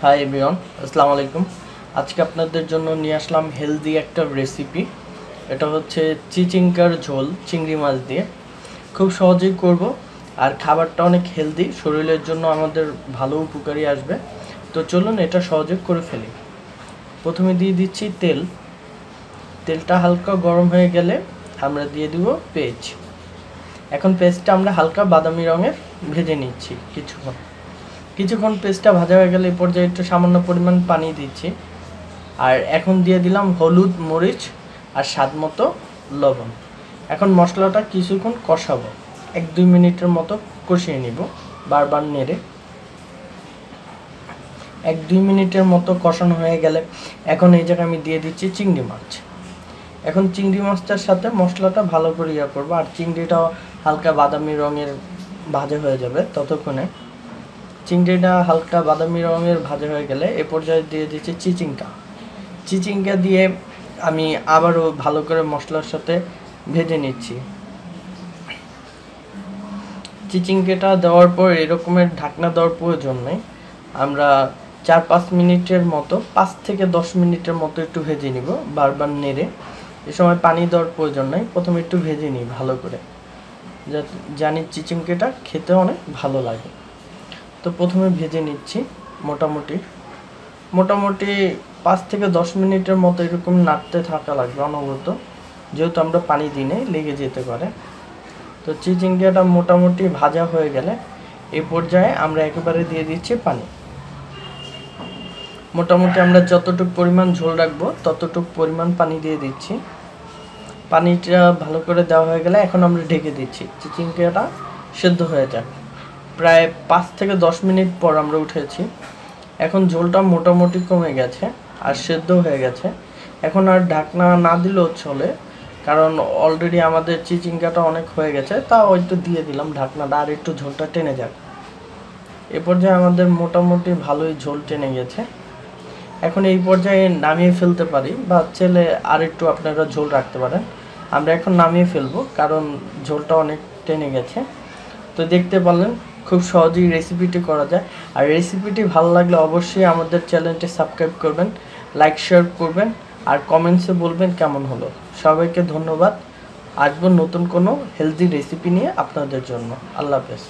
Hi everyone, আসসালামু আলাইকুম। আজকে আপনাদের জন্য নিয়ে আসলাম হেলদি একটা রেসিপি। এটা হচ্ছে চিচিঙ্গার ঝোল চিংড়ি মাছ দিয়ে। খুব সহজেই করব, আর খাবারটা অনেক হেলদি, শরীরের জন্য আমাদের ভালো উপকারী আসবে। তো চলুন এটা সহজে করে ফেলি। প্রথমে দিয়ে দিচ্ছি তেল। তেলটা হালকা গরম হয়ে গেলে আমরা দিয়ে দিব পেঁয়াজ। এখন পেঁয়াজটা আমরা হালকা বাদামি রঙের ভেজে নিচ্ছি কিছুক্ষণ পেস্টটা ভাজা হয়ে গেলে এই পর্যায়ে একটু সামান্য পরিমাণ পানি দিচ্ছি। আর এখন দিয়ে দিলাম হলুদ, মরিচ আর স্বাদ মতো লবণ। এখন মশলাটা কিছুক্ষণ কষাবো, 1-2 মিনিটের মতো কষিয়ে নিব, বারবার নেড়ে। 1-2 মিনিটের মতো কষানো হয়ে গেলে এখন এই জায়গায় আমি দিয়ে দিচ্ছি চিংড়ি মাছ। এখন চিংড়ি মাছটার সাথে মশলাটা ভালো করে করবো, আর চিংড়িটাও হালকা বাদামি রঙের ভাজা হয়ে যাবে। ততক্ষণে চিংড়িটা হালকা বাদামি রঙের ভাজা হয়ে গেলে এ পর্যায়ে দিয়ে দিচ্ছি চিচিঙ্গা দিয়ে আমি আবারও ভালো করে মশলার সাথে ভেজে নিচ্ছি। চিচিঙ্গাটা দেওয়ার পর এরকমের ঢাকনা দেওয়ার প্রয়োজন নেই। আমরা 4-5 মিনিটের মতো, 5 থেকে 10 মিনিটের মতো একটু ভেজে নিব, বারবার নেড়ে। এ সময় পানি দেওয়ার প্রয়োজন নেই, প্রথমে একটু ভেজে নিই ভালো করে, জানি চিচিঙ্গাটা খেতে অনেক ভালো লাগে। তো প্রথমে ভেজে নিচ্ছি মোটামুটি 5 থেকে 10 মিনিটের মতো এরকম নাড়তে থাকা লাগবে অনবরত, যেহেতু আমরা পানি দিই নাই, লেগে যেতে পারে। তো চিচিঙ্গাটা মোটামুটি ভাজা হয়ে গেলে এই পর্যায়ে আমরা একেবারে দিয়ে দিচ্ছি পানি। মোটামুটি আমরা যতটুকু পরিমাণ ঝোল রাখবো ততটুকু পরিমাণ পানি দিয়ে দিচ্ছি। পানিটা ভালো করে দেওয়া হয়ে গেলে এখন আমরা ঢেকে দিচ্ছি, চিচিঙ্গাটা সেদ্ধ হয়ে যায়। প্রায় 5 থেকে 10 মিনিট পর আমরা উঠেছি। এখন ঝোলটা মোটামুটি কমে গেছে আর সেদ্ধ হয়ে গেছে। এখন আর ঢাকনা না দিলেও চলে, কারণ অলরেডি আমাদের চিচিঙ্গাটা অনেক হয়ে গেছে। তাও একটু দিয়ে দিলাম ঢাকনাটা, আর একটু ঝোলটা টেনে যাক। এ পর্যায়ে আমাদের মোটামুটি ভালোই ঝোল টেনে গেছে। এখন এই পর্যায়ে নামিয়ে ফেলতে পারি, বা চাইলে আর একটু আপনারা ঝোল রাখতে পারেন। আমরা এখন নামিয়ে ফেলবো, কারণ ঝোলটা অনেক টেনে গেছে। তো দেখতে পারলেন খুব সহজেই রেসিপিটি করা যায়। আর রেসিপিটি ভালো লাগলে অবশ্যই আমাদের চ্যানেলটি সাবস্ক্রাইব করবেন, লাইক শেয়ার করবেন, আর কমেন্টসে বলবেন কেমন হলো। সবাইকে ধন্যবাদ। আসবো নতুন কোনো হেলদি রেসিপি নিয়ে আপনাদের জন্য। আল্লাহ হাফেজ।